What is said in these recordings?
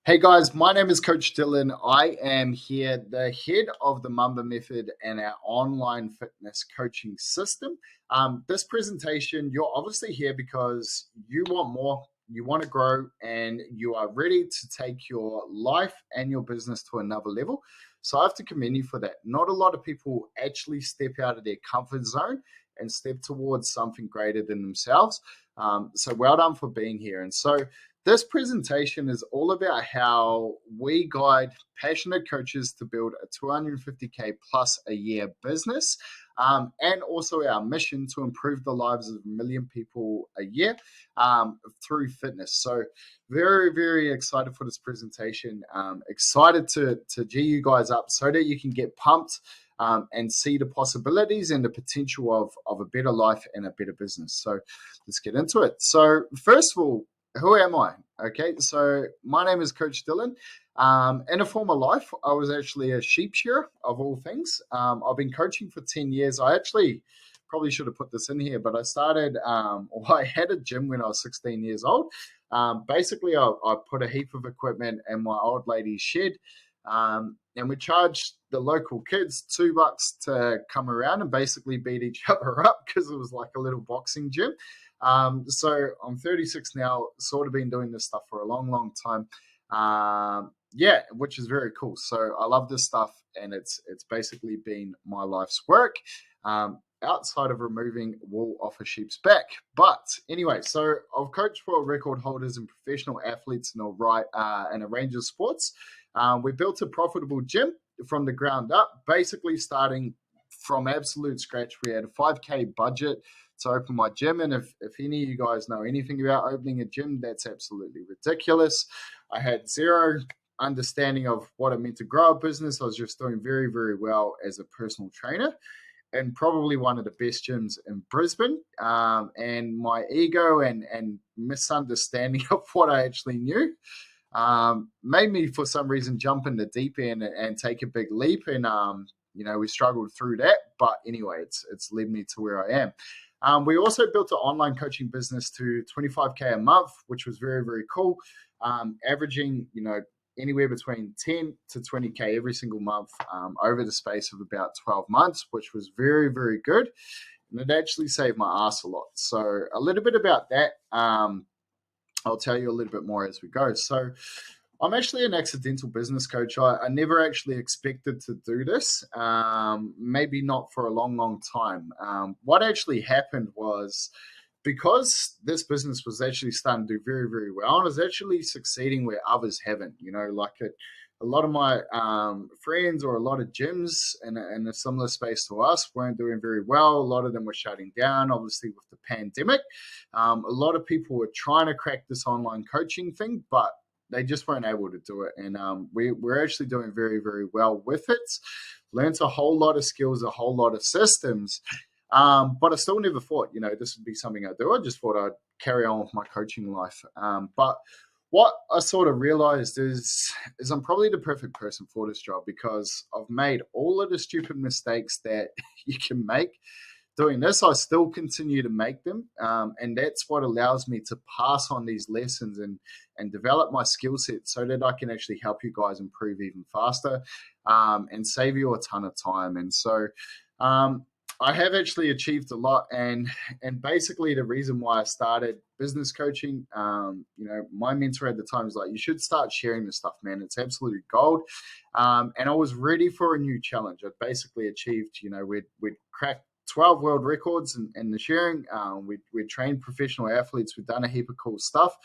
Hey guys, my name is Coach Dylan. I am here, the head of the Mamba method and our online fitness coaching system. This presentation, you're obviously here because you want more, you want to grow, and you are ready to take your life and your business to another level. So I have to commend you for that. Not a lot of people actually step out of their comfort zone and step towards something greater than themselves. So well done for being here. And so this presentation is all about how we guide passionate coaches to build a 250K plus a year business, and also our mission to improve the lives of a million people a year through fitness. So very, very excited for this presentation. Excited to G you guys up so that you can get pumped and see the possibilities and the potential of a better life and a better business. So let's get into it. So first of all, who am I? Okay, so my name is Coach Dylan. In a former life, I was actually a sheep shearer of all things. I've been coaching for 10 years. I actually probably should have put this in here, but I started, or I had a gym when I was 16 years old. Basically, I put a heap of equipment in my old lady's shed, and we charged the local kids $2 to come around and basically beat each other up because it was like a little boxing gym. So I'm 36 now, sort of been doing this stuff for a long, long time. Yeah, which is very cool. So I love this stuff, and it's basically been my life's work. Outside of removing wool off a sheep's back. But anyway, so I've coached for record holders and professional athletes in a range of sports. We built a profitable gym from the ground up, basically starting from absolute scratch. We had a 5K budget to open my gym. And if any of you guys know anything about opening a gym, that's absolutely ridiculous. I had zero understanding of what it meant to grow a business. I was just doing very, very well as a personal trainer and probably one of the best gyms in Brisbane. And my ego and misunderstanding of what I actually knew made me, for some reason, jump in the deep end and take a big leap. And we struggled through that. But anyway, it's led me to where I am. We also built an online coaching business to 25K a month, which was very, very cool. Averaging, anywhere between 10 to 20K every single month over the space of about 12 months, which was very, very good. And it actually saved my ass a lot. So a little bit about that. I'll tell you a little bit more as we go. So I'm actually an accidental business coach. I never actually expected to do this, maybe not for a long, long time. What actually happened was, because this business was actually starting to do very, very well, and I was actually succeeding where others haven't. A lot of my friends or a lot of gyms in a similar space to us weren't doing very well. A lot of them were shutting down, obviously, with the pandemic. A lot of people were trying to crack this online coaching thing, but they just weren't able to do it. And we're actually doing very, very well with it. Learned a whole lot of skills, a whole lot of systems. But I still never thought, this would be something I do. I just thought I'd carry on with my coaching life. But what I sort of realized is I'm probably the perfect person for this job, because I've made all of the stupid mistakes that you can make doing this. I still continue to make them. And that's what allows me to pass on these lessons and develop my skill set so that I can actually help you guys improve even faster and save you a ton of time. And so, I have actually achieved a lot, and basically the reason why I started business coaching, my mentor at the time was like, you should start sharing this stuff, man. It's absolute gold. And I was ready for a new challenge. I'd basically achieved, we'd cracked 12 world records in the sharing. We'd trained professional athletes. We'd done a heap of cool stuff.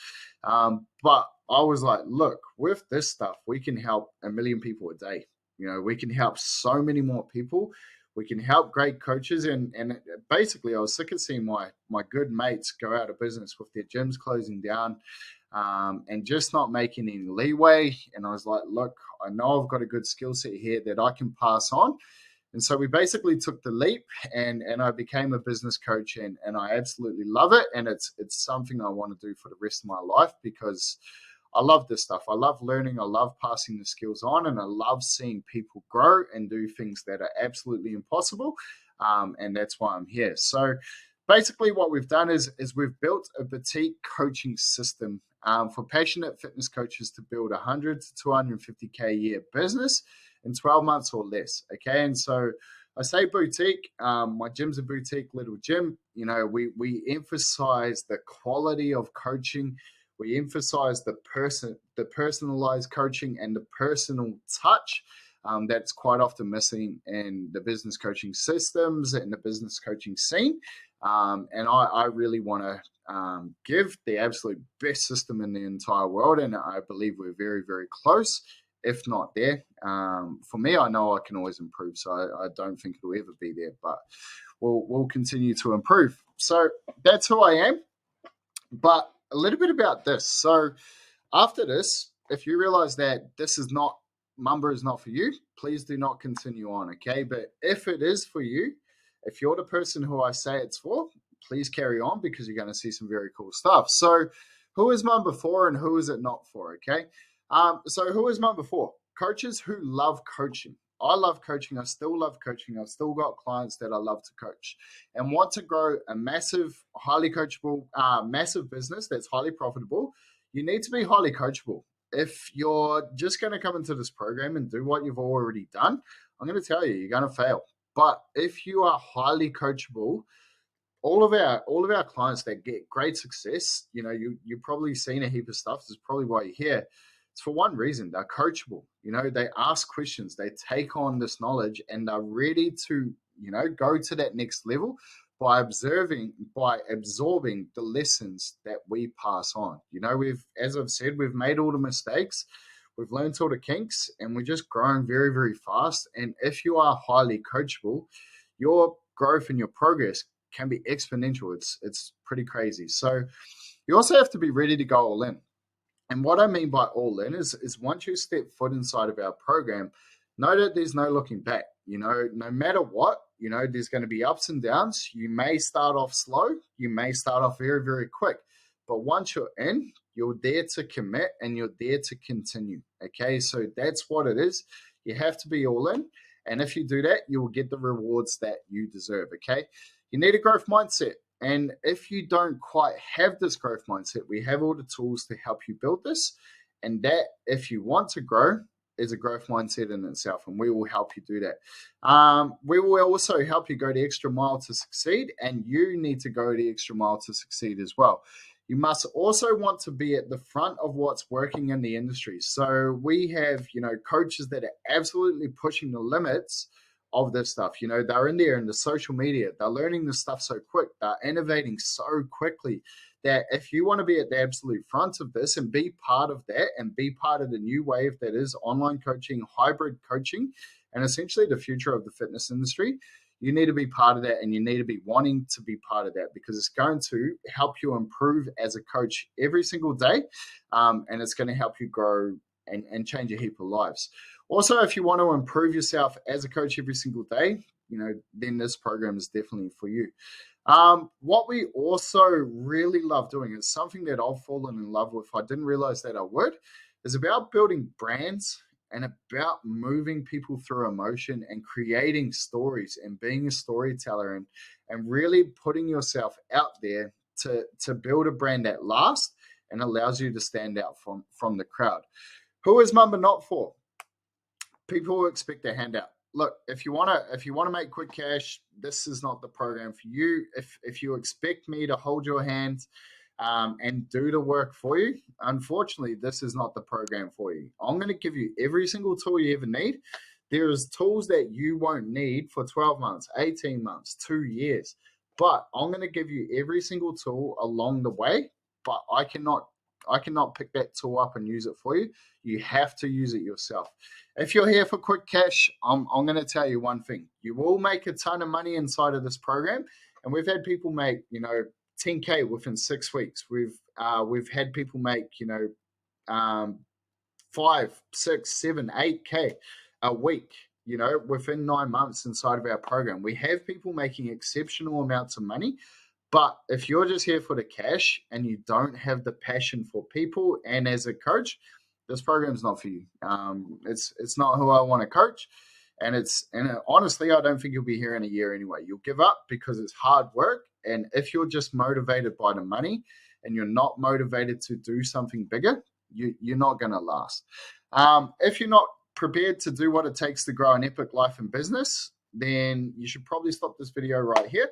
But I was like, look, with this stuff, we can help a million people a day. We can help so many more people. We can help great coaches, and basically I was sick of seeing my good mates go out of business with their gyms closing down and just not making any leeway. And I was like, look, I know I've got a good skill set here that I can pass on. And so we basically took the leap, and I became a business coach, and I absolutely love it. And it's something I want to do for the rest of my life, because I love this stuff. I love learning. I love passing the skills on, and I love seeing people grow and do things that are absolutely impossible. And that's why I'm here. So basically what we've done is we've built a boutique coaching system for passionate fitness coaches to build 100 to 250K a year business in 12 months or less. Okay. And so I say boutique. My gym's a boutique little gym. You know, we emphasize the quality of coaching. We emphasize the personalized coaching and the personal touch that's quite often missing in the business coaching systems and the business coaching scene. And I really want to give the absolute best system in the entire world. And I believe we're very, very close, if not there. For me, I know I can always improve. So I don't think it'll ever be there, but we'll continue to improve. So that's who I am. But a little bit about this. So after this, if you realize that this is not, Mamba is not for you, please do not continue on, okay? But if it is for you, if you're the person who I say it's for, please carry on because you're going to see some very cool stuff. So who is Mamba for and who is it not for, okay? So who is Mamba for? Coaches who love coaching. I love coaching. I still love coaching. I've still got clients that I love to coach and want to grow a massive, highly coachable, massive business that's highly profitable. You need to be highly coachable. If you're just going to come into this program and do what you've already done, I'm going to tell you, you're going to fail. But if you are highly coachable, all of our clients that get great success, you know, you've probably seen a heap of stuff. This is probably why you're here. It's for one reason. They're coachable. You know, they ask questions, they take on this knowledge, and they're ready to, you know, go to that next level by absorbing the lessons that we pass on. You know, as I've said, we've made all the mistakes, we've learned all the kinks, and we're just growing very, very fast. And if you are highly coachable, your growth and your progress can be exponential. It's pretty crazy. So you also have to be ready to go all in. And what I mean by all in is once you step foot inside of our program, know that there's no looking back. You know, no matter what, you know, there's going to be ups and downs. You may start off slow. You may start off very, very quick. But once you're in, you're there to commit and you're there to continue. Okay, so that's what it is. You have to be all in. And if you do that, you will get the rewards that you deserve. Okay, you need a growth mindset. And if you don't quite have this growth mindset, we have all the tools to help you build this. And that, if you want to grow, is a growth mindset in itself, and we will help you do that. We will also help you go the extra mile to succeed, and you need to go the extra mile to succeed as well. You must also want to be at the front of what's working in the industry. So we have, you know, coaches that are absolutely pushing the limits of this stuff. You know, they're in there in the social media. They're learning this stuff so quick. They're innovating so quickly that if you want to be at the absolute front of this and be part of that and be part of the new wave that is online coaching, hybrid coaching, and essentially the future of the fitness industry, you need to be part of that, and you need to be wanting to be part of that because it's going to help you improve as a coach every single day, and it's going to help you grow and change a heap of lives. Also, if you want to improve yourself as a coach every single day, you know, then this program is definitely for you. What we also really love doing is something that I've fallen in love with. I didn't realize that I would. Is about building brands and about moving people through emotion and creating stories and being a storyteller and really putting yourself out there to build a brand that lasts and allows you to stand out from the crowd. Who is Mamba not for? People who expect a handout. Look, if you want to make quick cash, this is not the program for you. If you expect me to hold your hand and do the work for you, unfortunately, this is not the program for you. I'm going to give you every single tool you ever need. There's tools that you won't need for 12 months, 18 months, 2 years. But I'm going to give you every single tool along the way, but I cannot pick that tool up and use it for you. You have to use it yourself. If you're here for quick cash, I'm going to tell you one thing. You will make a ton of money inside of this program. And we've had people make, you know, 10K within 6 weeks. We've had people make, you know, 5, 6, 7, 8K a week, you know, within 9 months inside of our program. We have people making exceptional amounts of money. But if you're just here for the cash and you don't have the passion for people and as a coach, this program's not for you. It's not who I want to coach. And honestly, I don't think you'll be here in a year anyway. You'll give up because it's hard work. And if you're just motivated by the money, and you're not motivated to do something bigger, you're not going to last. If you're not prepared to do what it takes to grow an epic life and business, then you should probably stop this video right here,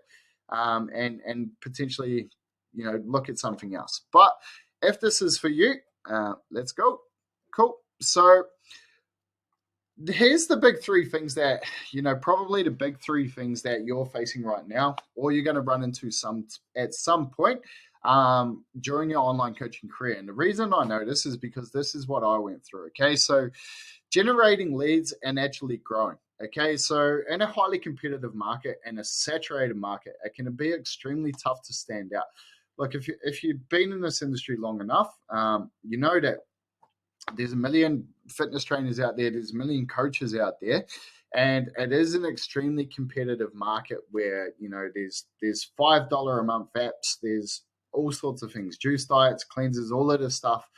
and potentially, look at something else. But if this is for you, let's go. Cool. So here's the big three things that, probably the big three things that you're facing right now, or you're going to run into at some point during your online coaching career. And the reason I know this is because this is what I went through. Okay. So generating leads and actually growing. Okay. So in a highly competitive market and a saturated market, it can be extremely tough to stand out. Look, if you've been in this industry long enough, you know that there's a million fitness trainers out there, there's a million coaches out there, and it is an extremely competitive market where, there's $5 a month apps, there's all sorts of things, juice diets, cleanses, all of this stuff.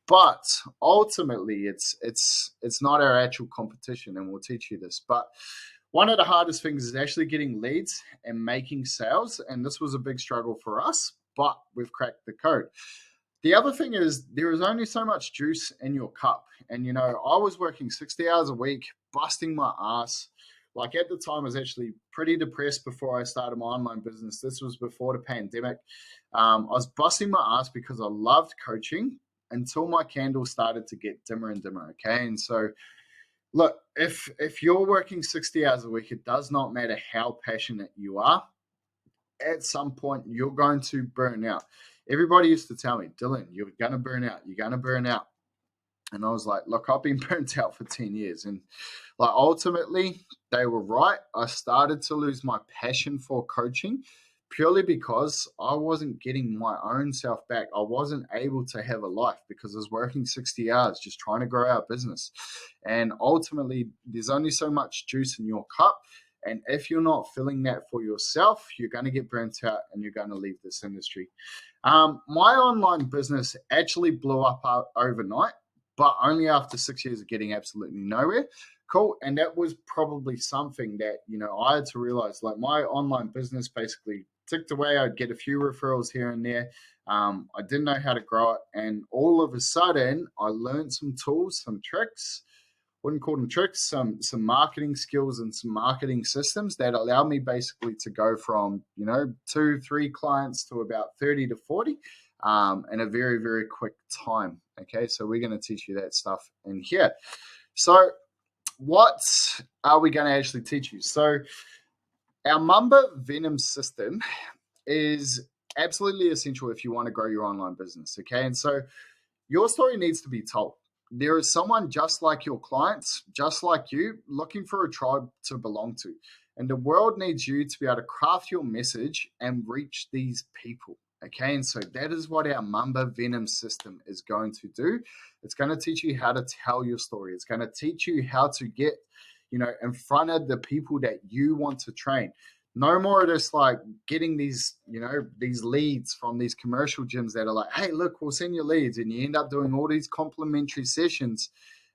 But ultimately, it's not our actual competition, and we'll teach you this. But one of the hardest things is actually getting leads and making sales, and this was a big struggle for us, but we've cracked the code. The other thing is there is only so much juice in your cup. And, I was working 60 hours a week, busting my ass. Like at the time, I was actually pretty depressed before I started my online business. This was before the pandemic. I was busting my ass because I loved coaching until my candle started to get dimmer and dimmer. Okay. And so, look, if you're working 60 hours a week, it does not matter how passionate you are. At some point, you're going to burn out. Everybody used to tell me, Dylan, you're going to burn out. You're going to burn out. And I was like, look, I've been burnt out for 10 years. And like, ultimately, they were right. I started to lose my passion for coaching purely because I wasn't getting my own self back. I wasn't able to have a life because I was working 60 hours just trying to grow our business. And ultimately, there's only so much juice in your cup. And if you're not filling that for yourself, you're going to get burnt out and you're going to leave this industry. My online business actually blew up overnight, but only after 6 years of getting absolutely nowhere. Cool. And that was probably something that, I had to realize, like my online business basically ticked away. I'd get a few referrals here and there. I didn't know how to grow it. And all of a sudden I learned some tools, some tricks, wouldn't call them tricks, some marketing skills and some marketing systems that allow me basically to go from, 2-3 clients to about 30 to 40 in a very, very quick time. Okay, so we're going to teach you that stuff in here. So what are we going to actually teach you? So our Mamba Venom system is absolutely essential if you want to grow your online business. Okay, and so your story needs to be told. There is someone just like your clients, just like you, looking for a tribe to belong to. And the world needs you to be able to craft your message and reach these people. Okay, and so that is what our Mamba Venom system is going to do. It's going to teach you how to tell your story. It's going to teach you how to get, in front of the people that you want to train. No more of this like getting these, these leads from these commercial gyms that are like, hey, look, we'll send you leads. And you end up doing all these complimentary sessions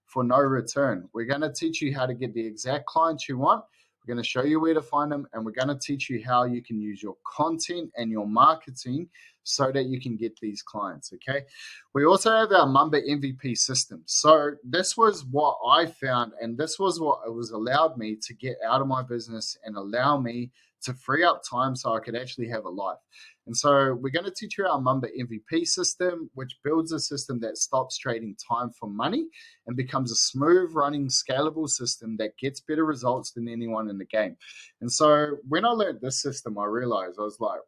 for no return. We're going to teach you how to get the exact clients you want. We're going to show you where to find them. And we're going to teach you how you can use your content and your marketing so that you can get these clients. Okay. We also have our Mamba MVP system. So this was what I found, and this was what it was allowed me to get out of my business and allow me to free up time so I could actually have a life. And so we're going to teach you our Mamba MVP system, which builds a system that stops trading time for money and becomes a smooth running, scalable system that gets better results than anyone in the game. And so when I learned this system, I realized, I was like,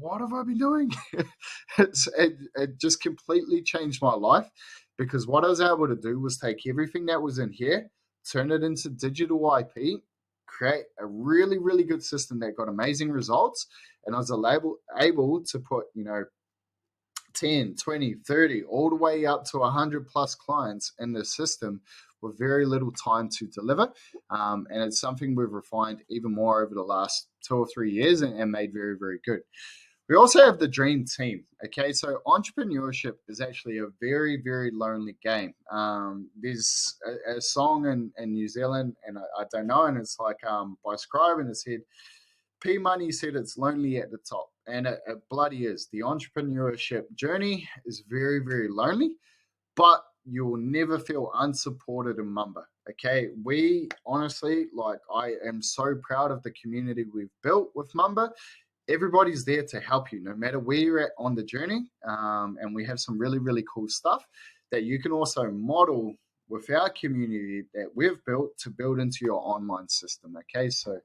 what have I been doing? It just completely changed my life, because what I was able to do was take everything that was in here, turn it into digital IP, create a really, really good system that got amazing results. And I was able to put, 10, 20, 30, all the way up to 100 plus clients in the system with very little time to deliver. And it's something we've refined even more over the last 2 or 3 years and made very, very good. We also have the dream team. Okay, so entrepreneurship is actually a very, very lonely game. There's a song in New Zealand, and I don't know, and it's like by Scribe, and it said, P Money said it's lonely at the top. and it bloody is. The entrepreneurship journey is very, very lonely, but you will never feel unsupported in Mamba. Okay, we honestly, like, I am so proud of the community we've built with Mamba. Everybody's there to help you, no matter where you're at on the journey. And we have some really, really cool stuff that you can also model with our community that we've built to build into your online system. Okay, so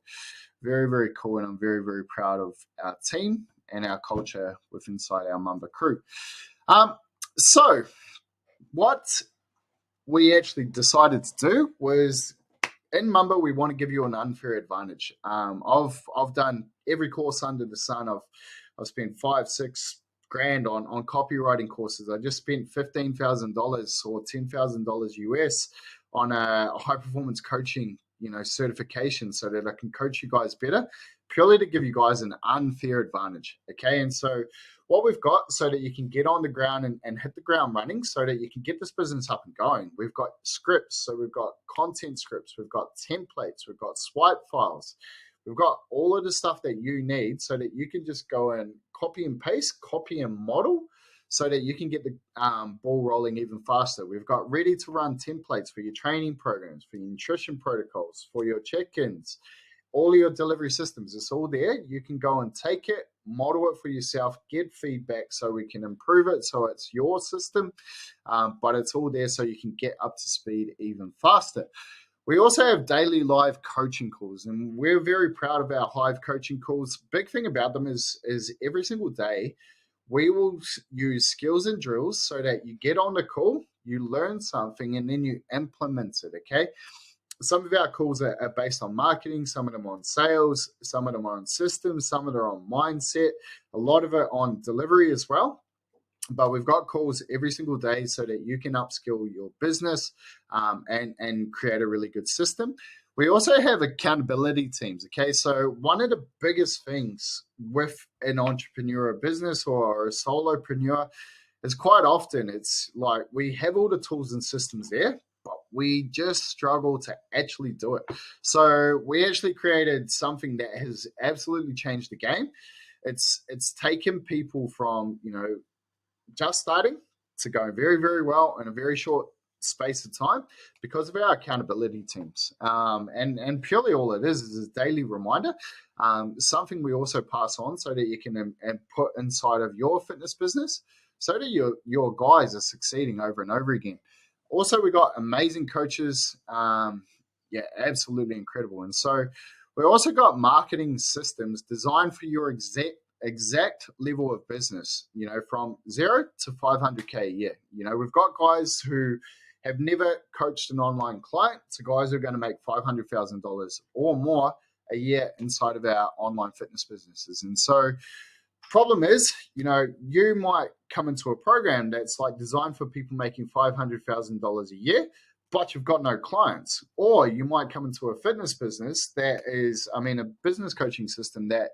very, very cool, and I'm very, very proud of our team and our culture with inside our Mamba crew. So what we actually decided to do was, in Mamba, we want to give you an unfair advantage. I've done every course under the sun. I've spent 5-6 grand on copywriting courses. I just spent $15,000 or $10,000 US on a high performance coaching, certification, so that I can coach you guys better, purely to give you guys an unfair advantage. Okay, and so what we've got, so that you can get on the ground and hit the ground running, so that you can get this business up and going. We've got scripts, so we've got content scripts, we've got templates, we've got swipe files, we've got all of the stuff that you need, so that you can just go and copy and paste, copy and model, so that you can get the ball rolling even faster. We've got ready to run templates for your training programs, for your nutrition protocols, for your check-ins, all your delivery systems. It's all there. You can go and take it, model it for yourself, get feedback so we can improve it, so it's your system, but it's all there so you can get up to speed even faster. We also have daily live coaching calls, and we're very proud of our live coaching calls. Big thing about them is every single day we will use skills and drills so that you get on the call, you learn something, and then you implement it. Okay, some of our calls are based on marketing, some of them on sales, some of them on systems, some of them on mindset, a lot of it on delivery as well. But we've got calls every single day so that you can upskill your business and create a really good system. We also have accountability teams. Okay, so one of the biggest things with an entrepreneur business or a solopreneur is quite often it's like we have all the tools and systems there, but we just struggle to actually do it. So we actually created something that has absolutely changed the game. It's taken people from, just starting to going very, very well in a very short space of time because of our accountability teams. And purely all it is a daily reminder, something we also pass on so that you can put inside of your fitness business so that your guys are succeeding over and over again. Also, we got amazing coaches. Absolutely incredible. And so we also got marketing systems designed for your exact level of business, from 0 to 500K a year. We've got guys who have never coached an online client to guys who are going to make $500,000 or more a year inside of our online fitness businesses. And so problem is, you might come into a program that's like designed for people making $500,000 a year, but you've got no clients. Or you might come into a fitness business that is, a business coaching system that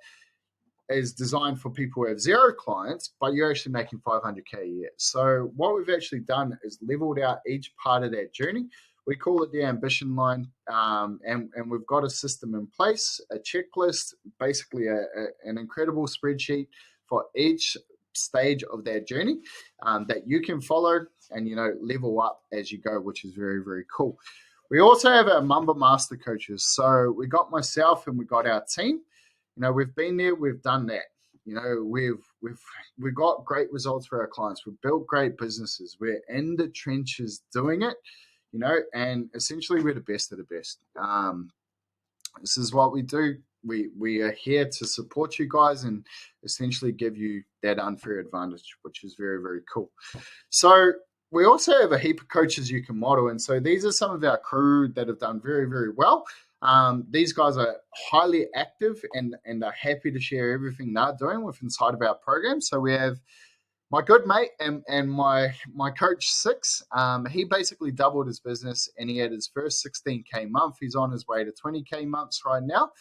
is designed for people who have 0 clients, but you're actually making $500K a year. So what we've actually done is leveled out each part of that journey. We call it the ambition line, and we've got a system in place, a checklist, basically an incredible spreadsheet for each stage of that journey that you can follow and, level up as you go, which is very, very cool. We also have our Mamba Master Coaches. So we got myself and we got our team. We've been there, we've done that. We've got great results for our clients. We've built great businesses. We're in the trenches doing it, and essentially we're the best of the best. This is what we do. We are here to support you guys and essentially give you that unfair advantage, which is very, very cool. So we also have a heap of coaches you can model. And so these are some of our crew that have done very, very well. These guys are highly active and are happy to share everything they're doing with inside of our program. So we have my good mate and my coach Six. He basically doubled his business and he had his first 16K month. He's on his way to 20K months right now.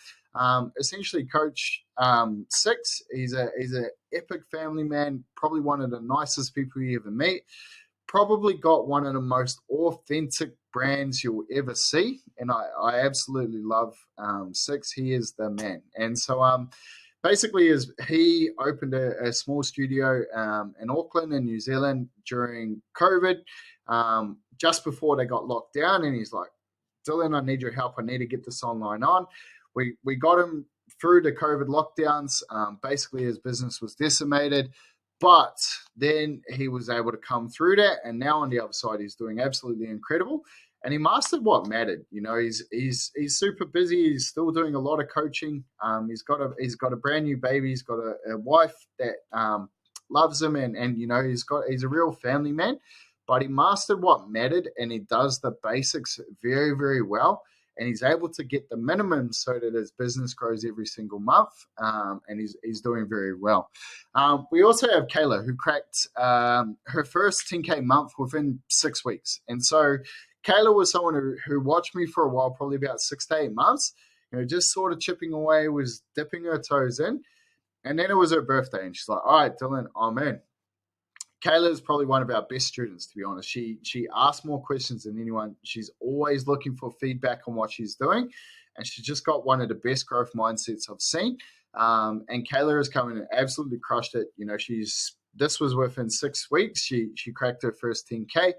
Essentially, Coach Six, he's a epic family man, probably one of the nicest people you ever meet. Probably got one of the most authentic brands you'll ever see, and I absolutely love Six. He is the man. And so basically is he opened a small studio in Auckland in New Zealand during COVID, just before they got locked down, and he's like, Dylan, I need your help. I need to get this online on. We got him through the COVID lockdowns. Basically, his business was decimated, but then he was able to come through that, and now on the other side, he's doing absolutely incredible. And he mastered what mattered. You know, he's super busy. He's still doing a lot of coaching. He's got a brand new baby. He's got a wife that loves him, and you know he's a real family man. But he mastered what mattered, and he does the basics very, very well. And he's able to get the minimum so that his business grows every single month, and he's doing very well. We also have Kayla, who cracked her first 10K month within 6 weeks. And so Kayla was someone who watched me for a while, probably about 6 to 8 months, you know, just sort of chipping away, was dipping her toes in. And then it was her birthday, and she's like, all right, Dylan, I'm in. Kayla is probably one of our best students, to be honest. She asks more questions than anyone. She's always looking for feedback on what she's doing, and she's just got one of the best growth mindsets I've seen. And Kayla has come in and absolutely crushed it. You know, this was within 6 weeks. She cracked her first 10K.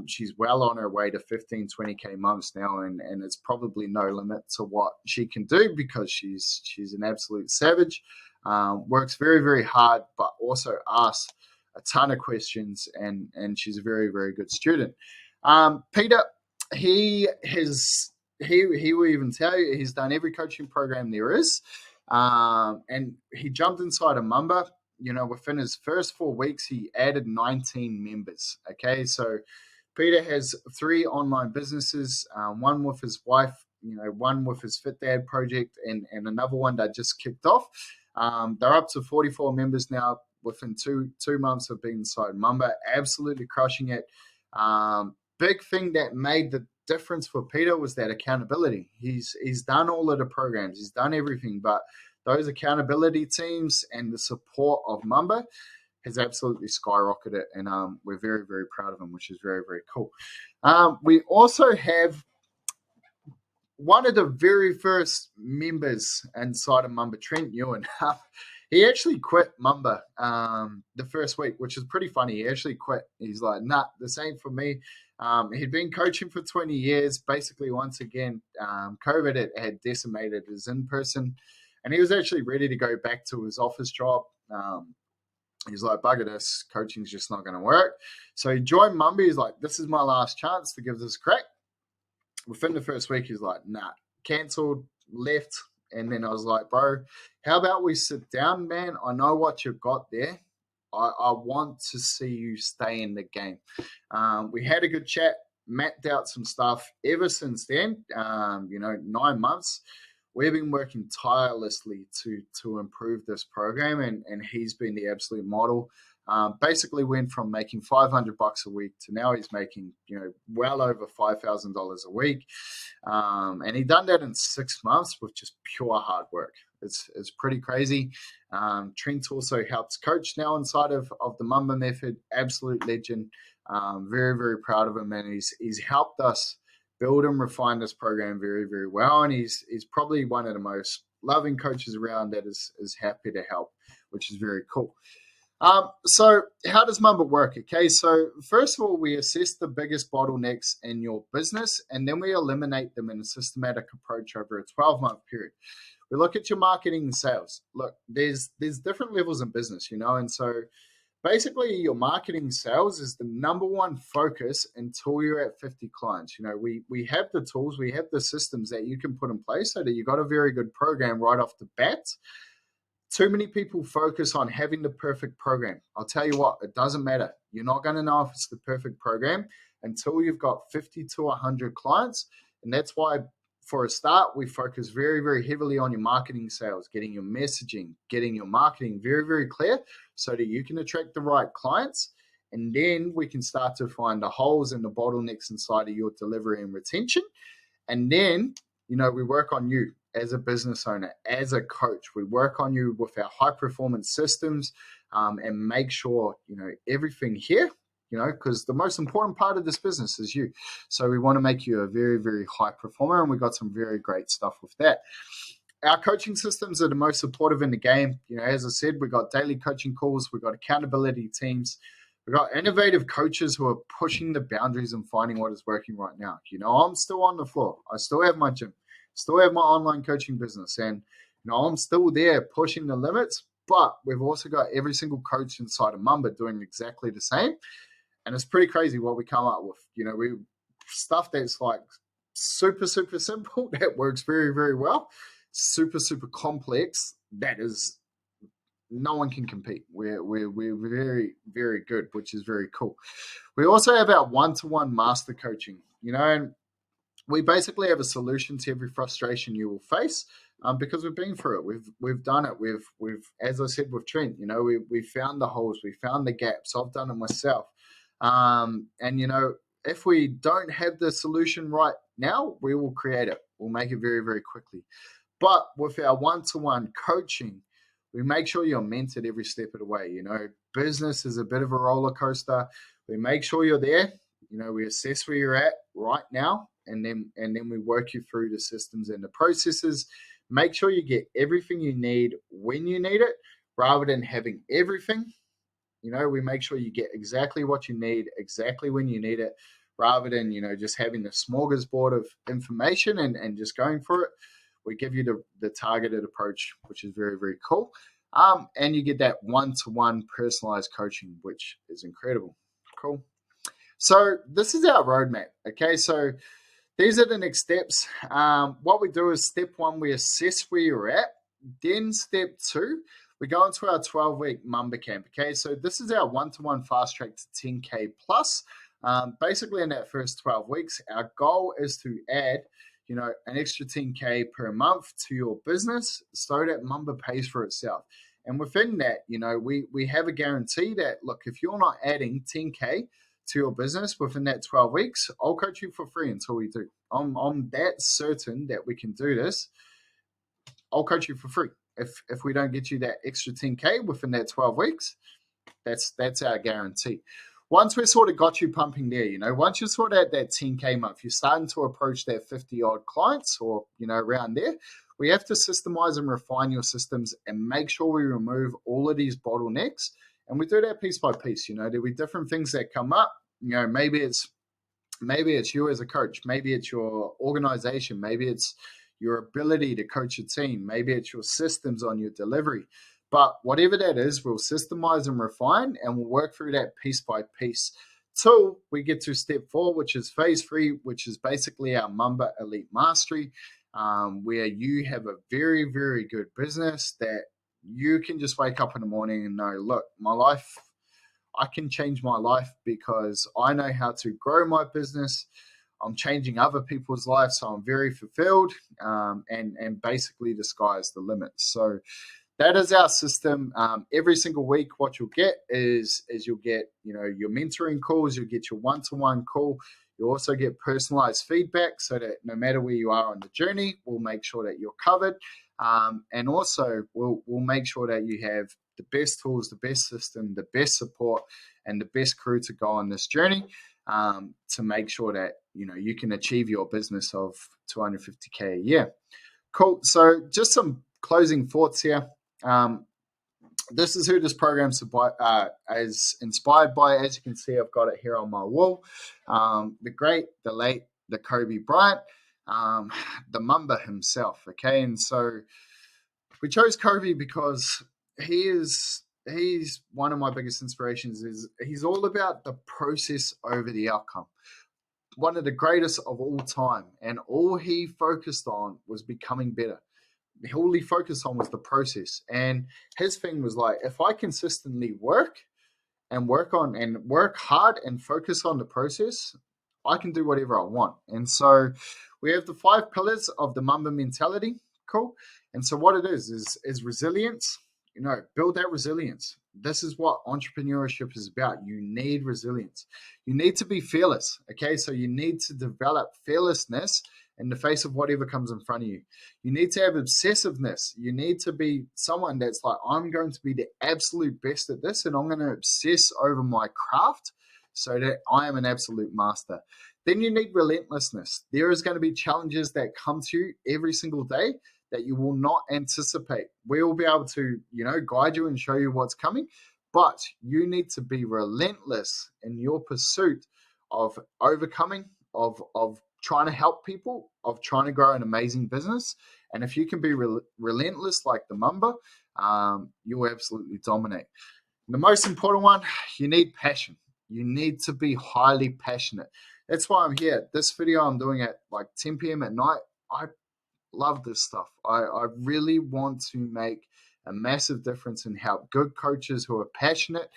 She's well on her way to 15, 20K months now, and it's probably no limit to what she can do because she's an absolute savage. Works very, very hard, but also asks a ton of questions, and she's a very, very good student. Peter, he will even tell you he's done every coaching program there is, and he jumped inside a Mamba. You know, within his first 4 weeks, he added 19 members. Okay, so Peter has 3 online businesses, one with his wife, you know, one with his Fit Dad project, and another one that just kicked off. They're up to 44 members now within two months of being inside Mamba, absolutely crushing it. Big thing that made the difference for Peter was that accountability. He's done all of the programs, he's done everything, but those accountability teams and the support of Mamba has absolutely skyrocketed, and we're very, very proud of him, which is very, very cool. We also have one of the very first members inside of Mamba, Trent Ewan. He actually quit Mamba the first week, which is pretty funny. He actually quit. He's like, nah, this ain't for me. He'd been coaching for 20 years. Basically, once again, COVID had decimated his in-person, and he was actually ready to go back to his office job. He's like, bugger this, coaching's just not going to work. So he joined Mamba. He's like, this is my last chance to give this a crack. Within the first week, he's like, nah, cancelled, left. And then I was like, bro, how about we sit down, man? I know what you've got there. I want to see you stay in the game. We had a good chat, mapped out some stuff. Ever since then, 9 months, we've been working tirelessly to improve this program, and he's been the absolute model. Basically went from making $500 a week to now he's making, well over $5,000 a week. And he done that in 6 months with just pure hard work. It's pretty crazy. Trent also helps coach now inside of the Mamba method. Absolute legend. Very, very proud of him. And he's helped us build and refine this program very, very well. And he's probably one of the most loving coaches around that is happy to help, which is very cool. So how does Mamba work? Okay, so first of all, we assess the biggest bottlenecks in your business, and then we eliminate them in a systematic approach over a 12-month period. We look at your marketing and sales. Look, there's different levels in business, and so basically your marketing sales is the number one focus until you're at 50 clients. We have the tools, we have the systems that you can put in place so that you got a very good program right off the bat. Too many people focus on having the perfect program. I'll tell you what, it doesn't matter. You're not going to know if it's the perfect program until you've got 50 to 100 clients. And that's why, for a start, we focus very, very heavily on your marketing sales, getting your messaging, getting your marketing very, very clear so that you can attract the right clients. And then we can start to find the holes and the bottlenecks inside of your delivery and retention. And then, we work on you as a business owner, as a coach. We work on you with our high performance systems and make sure, everything here, because the most important part of this business is you. So we want to make you a very, very high performer, and we got some very great stuff with that. our coaching systems are the most supportive in the game. As I said, we got daily coaching calls, we got accountability teams, we got innovative coaches who are pushing the boundaries and finding what is working right now. I'm still on the floor. I still have my gym, still have my online coaching business, and I'm still there pushing the limits. But we've also got every single coach inside of Mamba doing exactly the same, and it's pretty crazy what we come up with. We stuff that's like super super simple that works very very well, super super complex that is no one can compete. We're very very good, which is very cool. We also have our one-to-one master coaching, and we basically have a solution to every frustration you will face, because we've been through it. We've done it. We've as I said with Trent, we found the holes, we found the gaps. I've done it myself, and if we don't have the solution right now, we will create it. We'll make it very very quickly. But with our one-to-one coaching, we make sure you're mentored every step of the way. Business is a bit of a roller coaster. We make sure you're there. We assess where you're at right now, and then we work you through the systems and the processes. Make sure you get everything you need when you need it, rather than having everything. We make sure you get exactly what you need, exactly when you need it, rather than, just having the smorgasbord of information and just going for it. We give you the targeted approach, which is very, very cool. And you get that one-to-one personalized coaching, which is incredible. Cool. So this is our roadmap. Okay, so these are the next steps. What we do is step one, we assess where you're at. Then step two, we go into our 12-week Mamba camp. Okay, so this is our one-to-one fast track to 10K plus. Basically, in that first 12 weeks, our goal is to add an extra 10K per month to your business so that Mamba pays for itself. And within that, we have a guarantee that, look, if you're not adding 10K to your business within that 12 weeks, I'll coach you for free until we do. I'm that certain that we can do this. I'll coach you for free. If we don't get you that extra 10K within that 12 weeks, that's our guarantee. Once we sort of got you pumping there, once you're sort of at that 10K month, you're starting to approach that 50 odd clients or, around there. We have to systemize and refine your systems and make sure we remove all of these bottlenecks. And we do that piece by piece. There'll be different things that come up. Maybe it's you as a coach. Maybe it's your organization. Maybe it's your ability to coach a team. Maybe it's your systems on your delivery. But whatever that is, we'll systemize and refine, and we'll work through that piece by piece till we get to step 4, which is phase 3, which is basically our Mamba Elite Mastery, where you have a very, very good business that you can just wake up in the morning and know, look, my life, I can change my life because I know how to grow my business. I'm changing other people's lives, so I'm very fulfilled, and basically the sky is the limit. So that is our system. Every single week, what you'll get is you'll get your mentoring calls, you'll get your one-to-one call. You also get personalized feedback so that no matter where you are on the journey, we'll make sure that you're covered. And also, we'll make sure that you have the best tools, the best system, the best support, and the best crew to go on this journey, to make sure that you can achieve your business of 250K a year. Cool. So just some closing thoughts here. This is who this program is inspired by. As you can see, I've got it here on my wall. The great, the late, the Kobe Bryant, the Mamba himself. Okay, and so we chose Kobe because he's one of my biggest inspirations. He's all about the process over the outcome. One of the greatest of all time, and all he focused on was becoming better. All he focused on was the process, and his thing was like, if I consistently work hard and focus on the process, I can do whatever I want. And so we have the 5 pillars of the Mamba mentality. Cool. And so what it is resilience. Build that resilience. This is what entrepreneurship is about. You need resilience. You need to be fearless. Okay, so you need to develop fearlessness in the face of whatever comes in front of you. You need to have obsessiveness. You need to be someone that's like, I'm going to be the absolute best at this, and I'm going to obsess over my craft so that I am an absolute master. Then you need relentlessness. There is going to be challenges that come to you every single day that you will not anticipate. We will be able to, guide you and show you what's coming, but you need to be relentless in your pursuit of overcoming, of trying to help people, of trying to grow an amazing business. And if you can be relentless like the Mamba, you'll absolutely dominate. The most important one, you need passion. You need to be highly passionate. That's why I'm here. This video I'm doing at like 10 p.m. at night. I love this stuff. I really want to make a massive difference and help good coaches who are passionate,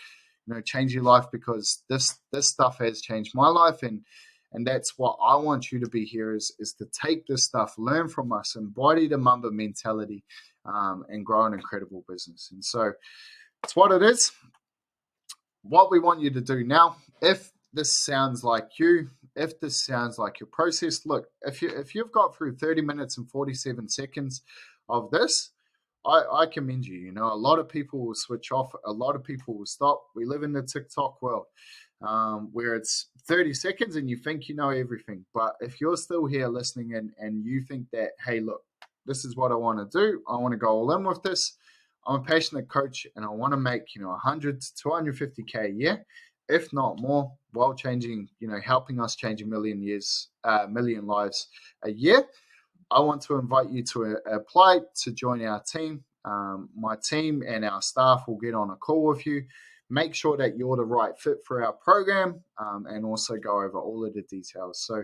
change your life, because this stuff has changed my life, and that's what I want you to be here is to take this stuff, learn from us, embody the Mamba mentality, and grow an incredible business. And so it's what it is. What we want you to do now, if this sounds like you, if this sounds like your process, look, if you've got through 30 minutes and 47 seconds of this, I commend you. A lot of people will switch off. A lot of people will stop. We live in the TikTok world, where it's 30 seconds and you think you know everything. But if you're still here listening and you think that, hey, look, this is what I want to do. I want to go all in with this. I'm a passionate coach and I want to make, 100 to 250K a year, if not more, while changing, helping us change a million lives a year. I want to invite you to apply to join our team. My team and our staff will get on a call with you, make sure that you're the right fit for our program, and also go over all of the details. So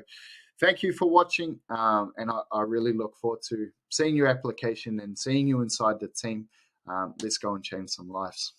thank you for watching, and I really look forward to seeing your application and seeing you inside the team. Let's go and change some lives.